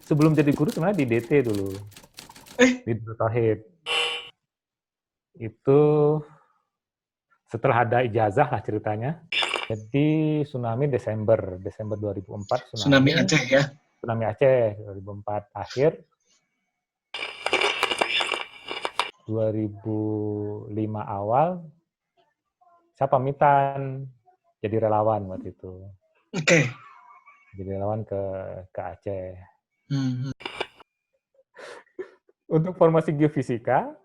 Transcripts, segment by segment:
sebelum jadi guru sebenarnya di DT dulu, Eh, di Darut Tauhid. Itu setelah ada ijazah lah ceritanya. Jadi tsunami Desember 2004 Tsunami tsunami, Aceh ya. tsunami Aceh 2004 akhir, 2005 awal, saya pamitan jadi relawan waktu itu. Oke. Jadi relawan ke Aceh. Hmm. Untuk formasi geofisika,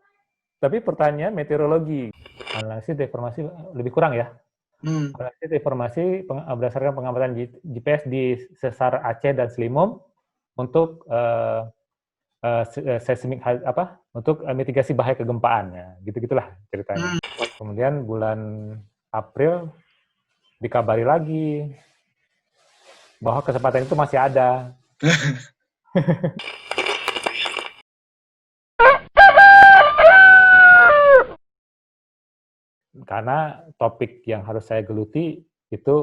tapi pertanyaan meteorologi. Analisis deformasi lebih kurang ya. Hmm. Analisis deformasi berdasarkan pengamatan GPS di sesar Aceh dan Selimum untuk seismik untuk mitigasi bahaya kegempaan ya, gitu-gitulah ceritanya. Hmm. Kemudian bulan April dikabari lagi bahwa kesempatan itu masih ada. Karena topik yang harus saya geluti itu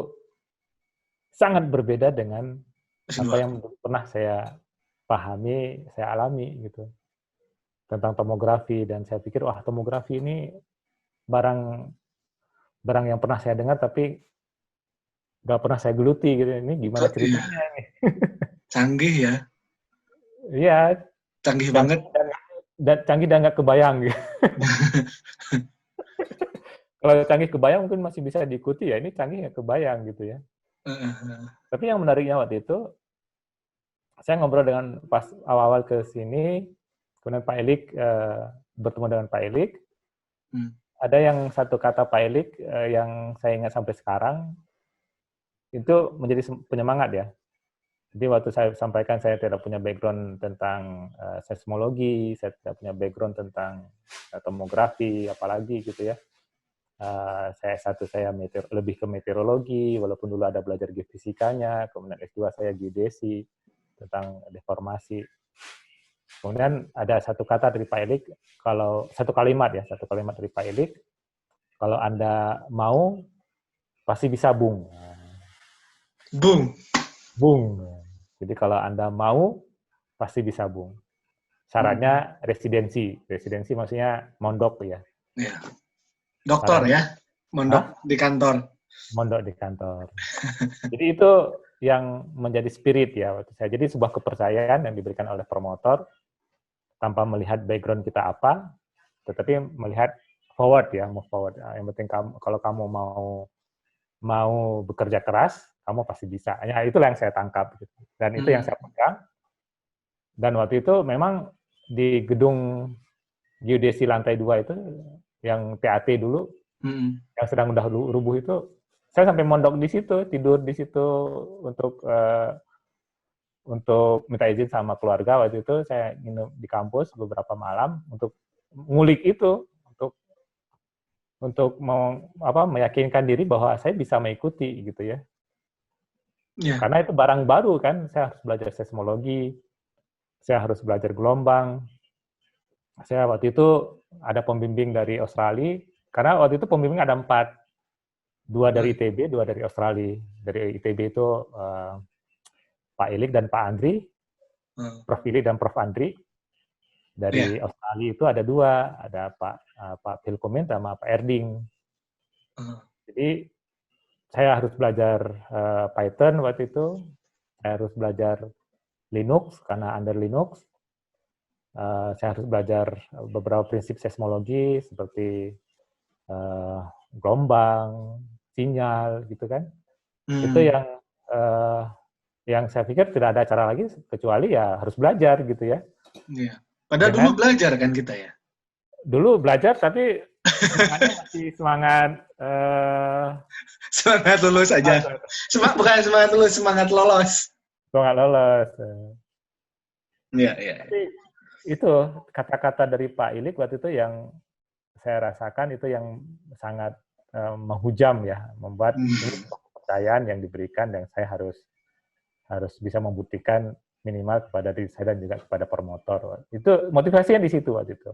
sangat berbeda dengan apa S2. yang pernah saya pahami, saya alami gitu tentang tomografi, dan saya pikir wah, tomografi ini barang barang yang pernah saya dengar tapi nggak pernah saya geluti gitu. Ini gimana Iya, ceritanya ini? canggih ya. Iya, Canggih banget. canggih dan nggak kebayang gitu. Kalau canggih kebayang mungkin masih bisa diikuti ya, ini canggih nggak kebayang gitu ya. Tapi yang menariknya waktu itu, saya ngobrol dengan pas awal-awal ke sini, kemudian Pak Elik, bertemu dengan Pak Elik, Hmm. ada yang satu kata Pak Elik yang saya ingat sampai sekarang, itu menjadi penyemangat ya. Jadi waktu saya sampaikan saya tidak punya background tentang seismologi, saya tidak punya background tentang tomografi, apalagi gitu ya. Saya lebih ke meteorologi, walaupun dulu ada belajar geofisikanya, kemudian S2 saya geodesi tentang deformasi. Kemudian ada satu kata dari Pak Elik, satu kalimat dari Pak Elik, kalau Anda mau pasti bisa bung. Boom. Bung. Jadi kalau Anda mau pasti bisa bung. Hmm. Syaratnya residensi. Residensi maksudnya mondok ya. Ya. Doktor Syaratnya, ya. Mondok hah? di kantor. Mondok di kantor. Jadi itu yang menjadi spirit ya waktu saya. Jadi sebuah kepercayaan yang diberikan oleh promotor tanpa melihat background kita apa, tetapi melihat forward ya, move forward. Yang penting kalau kamu mau bekerja keras, kamu pasti bisa. Ya itulah yang saya tangkap gitu. Dan itu yang Hmm. saya pegang. Dan waktu itu memang di gedung geodesi lantai 2 itu, yang TAT dulu, Hmm. yang sedang udah rubuh itu, saya sampai mondok di situ, tidur di situ untuk minta izin sama keluarga. Waktu itu saya nginep di kampus beberapa malam untuk ngulik itu, untuk meyakinkan diri bahwa saya bisa mengikuti gitu ya. Ya. Karena itu barang baru kan, saya harus belajar seismologi, saya harus belajar gelombang. Saya waktu itu ada pembimbing dari Australia, karena waktu itu pembimbing ada 4, 2 dari ITB, 2 dari Australia. Dari ITB itu Pak Ilik dan Pak Andri, Hmm. Prof. Ilik dan Prof. Andri. Ya. Dari Australia itu ada 2, ada Pak Pilkumin sama Pak Erding. Hmm. Jadi saya harus belajar Python waktu itu, saya harus belajar Linux karena under Linux. Saya harus belajar beberapa prinsip seismologi seperti gelombang, sinyal, gitu kan. Itu Hmm. yang saya pikir tidak ada cara lagi kecuali ya harus belajar gitu ya. Ya. Padahal dulu Dengan belajar kan kita ya. dulu belajar tapi semangatnya masih semangat Semangat lulus aja. Bukan semangat lulus, semangat lolos. semangat lolos. Iya, iya. Tapi itu kata-kata dari Pak Ilik waktu itu yang saya rasakan itu yang sangat menghujam ya, membuat ini Hmm. kepercayaan yang diberikan dan saya harus bisa membuktikan minimal kepada diri saya dan juga kepada promotor. Itu motivasinya di situ waktu itu.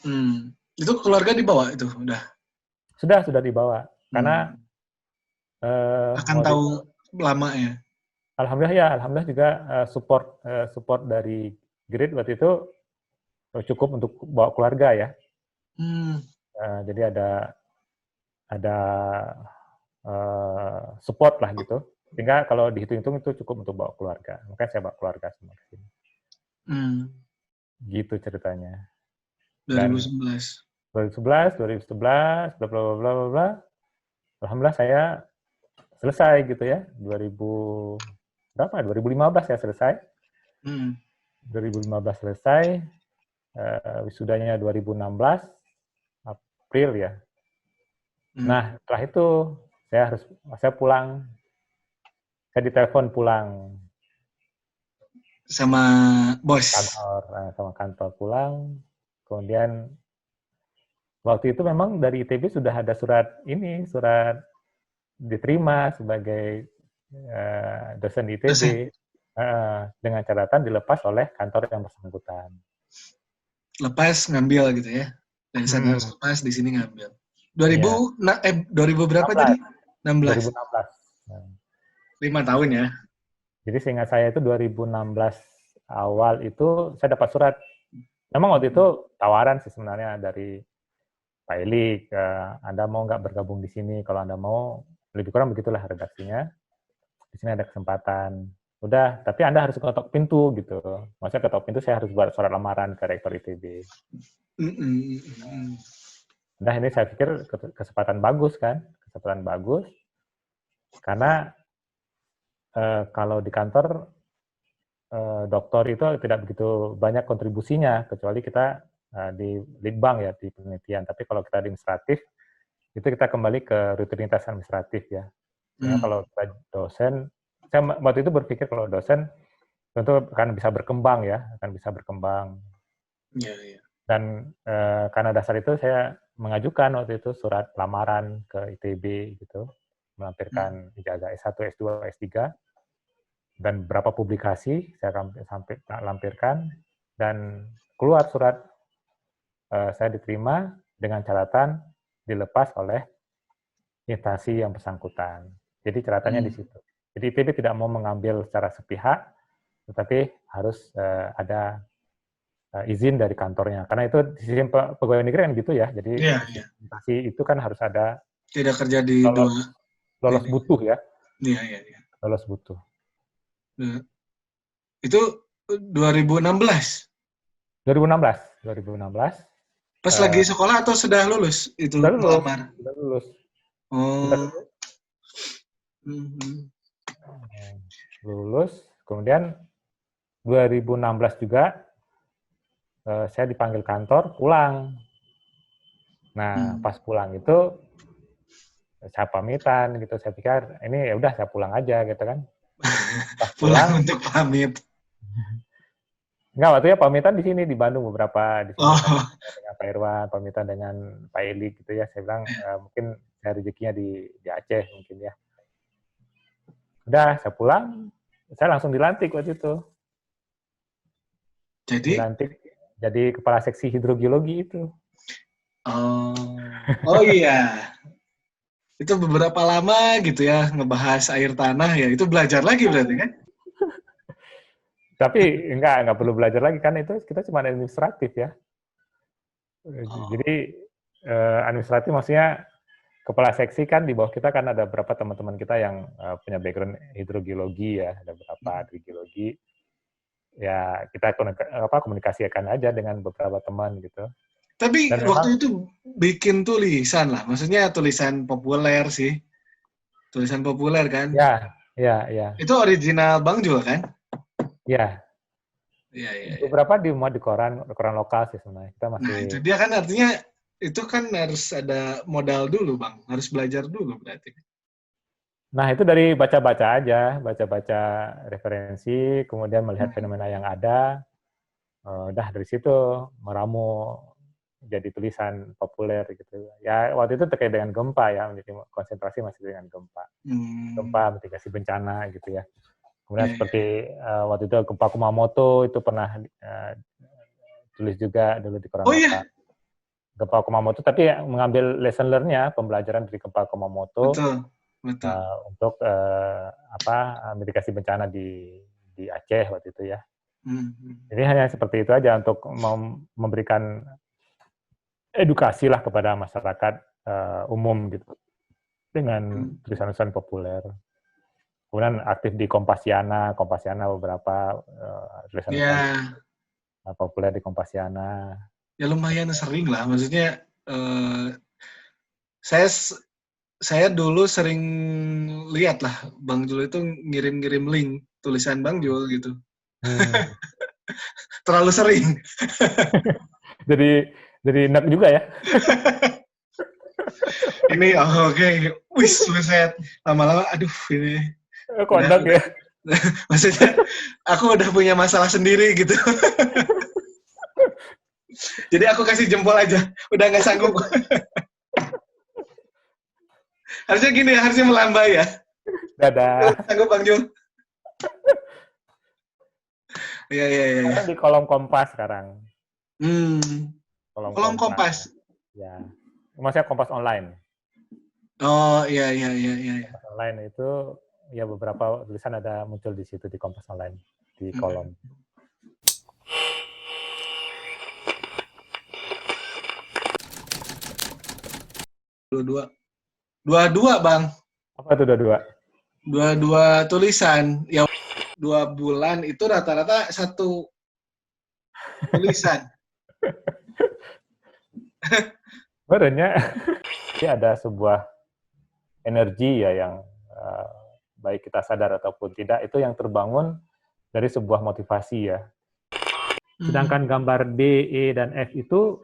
Hmm. Itu keluarga dibawa itu udah. Sudah dibawa karena Hmm. Akan waktu tahu itu lama ya. Alhamdulillah juga support dari Grid waktu itu cukup untuk bawa keluarga ya. Jadi ada support lah gitu. Sehingga kalau dihitung-hitung itu cukup untuk bawa keluarga. Makanya saya bawa keluarga semua ke sini. Gitu ceritanya. 2011. 2011, bla bla bla bla bla. Alhamdulillah saya selesai gitu ya. 2015 ya selesai. 2015 selesai. Wisudanya 2016 April ya. Nah, setelah itu saya pulang. Saya ditelepon pulang sama bos. Sama kantor pulang. Kemudian waktu itu memang dari ITB sudah ada surat diterima sebagai dosen ITB dengan catatan dilepas oleh kantor yang bersangkutan. Lepas ngambil gitu ya. Dari sana harus lepas, di sini ngambil. 2000 berapa 16. tadi? 16. 2016. 5 tahun ya. Jadi seingat saya itu 2016 awal itu saya dapat surat. Memang waktu itu tawaran sih sebenarnya dari Pak Elik, Anda mau nggak bergabung di sini? Kalau Anda mau, lebih kurang begitulah redaksinya. Di sini ada kesempatan. Udah, tapi Anda harus ketok pintu gitu. Maksudnya ketok pintu saya harus buat surat lamaran ke rektor ITB. Nah ini saya pikir kesempatan bagus kan, kesempatan bagus. Karena kalau di kantor doktor itu tidak begitu banyak kontribusinya, kecuali kita di litbang ya, di penelitian. Tapi kalau kita di administratif, itu kita kembali ke rutinitas administratif ya. Kalau kita dosen, saya waktu itu berpikir kalau dosen tentu akan bisa berkembang ya, akan bisa berkembang. Dan karena dasar itu saya mengajukan waktu itu surat lamaran ke ITB gitu, melampirkan ijazah S1, S2, S3, dan beberapa publikasi saya sampai lampirkan, dan keluar surat saya diterima dengan catatan dilepas oleh instansi yang bersangkutan. Jadi catatannya di situ. Jadi ITB tidak mau mengambil secara sepihak, tetapi harus ada izin dari kantornya. Karena itu di sistem pegawai negeri kan gitu ya. Jadi instansi itu kan harus ada tidak kerja di lolos butuh ya. Iya. Lolos butuh. Itu 2016. 2016. Pas lagi sekolah atau sudah lulus itu? Sudah lulus. Lulus. Kemudian 2016 juga saya dipanggil kantor pulang. Nah, pas pulang itu saya pamitan gitu. Saya pikir ini ya udah saya pulang aja gitu kan. Pas pulang untuk pamit. Enggak, waktu ya pamitan di sini di Bandung beberapa di sini dengan Pak Irwan, pamitan dengan Pak Elik gitu ya. Saya bilang mungkin saya rezekinya di Aceh mungkin ya. Udah, saya pulang, saya langsung dilantik waktu itu. Dilantik jadi kepala seksi hidrogeologi itu. Oh iya. Itu beberapa lama gitu ya ngebahas air tanah ya. Itu belajar lagi berarti kan? Tapi enggak perlu belajar lagi kan, itu kita cuma administratif ya. Jadi administratif maksudnya kepala seksi kan di bawah kita kan ada beberapa teman-teman kita yang punya background hidrogeologi ya, ada beberapa hidrogeologi. Ya kita komunikasikan aja dengan beberapa teman gitu. Tapi waktu itu bikin tulisan lah, maksudnya tulisan populer sih. Tulisan populer kan? Ya. Itu original Bang juga kan? Ya. Beberapa dimuat di koran lokal sih sebenarnya. Kita masih. Nah, itu dia kan artinya itu kan harus ada modal dulu Bang, harus belajar dulu berarti. Nah itu dari baca-baca aja, baca-baca referensi, kemudian melihat fenomena yang ada, udah dari situ meramu jadi tulisan populer gitu. Ya waktu itu terkait dengan gempa ya, konsentrasi masih dengan gempa, mitigasi bencana gitu ya. Kemudian seperti waktu itu gempa Kumamoto itu pernah tulis juga dulu di koran lokal. Gempa Kumamoto, tapi mengambil lesson learn-nya, pembelajaran dari gempa Kumamoto. Betul. betul. Untuk mitigasi bencana di Aceh waktu itu ya. Jadi hanya seperti itu aja untuk memberikan edukasi lah kepada masyarakat umum gitu dengan tulisan-tulisan populer. Kemudian aktif di Kompasiana beberapa tulisan-tulisan populer di Kompasiana. Ya lumayan sering lah, maksudnya saya dulu sering lihat lah Bang Jul itu ngirim-ngirim link tulisan Bang Jul gitu. Terlalu sering. jadi enak juga ya. Ini oke. Wis, buset. Lama-lama aduh ini. Kondok ya. Maksudnya aku udah punya masalah sendiri gitu. Jadi aku kasih jempol aja. Udah nggak sanggup. Harusnya gini ya, harusnya melambai ya. Dadah. Sanggup Bang Jul. Iya. Di kolom Kompas sekarang. Kolom Kompas. Ya. Maksudnya Kompas online. Oh, iya. Kompas online itu ya beberapa tulisan ada muncul di situ di Kompas online di kolom. Dua Bang. Apa itu dua-dua? Dua tulisan. Ya 2 bulan itu rata-rata 1 tulisan. Sebenarnya ada sebuah energi ya yang baik kita sadar ataupun tidak itu yang terbangun dari sebuah motivasi ya. Sedangkan gambar D, E, dan F itu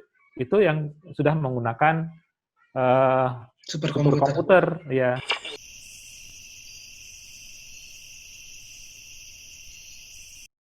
yang sudah menggunakan superkomputer ya.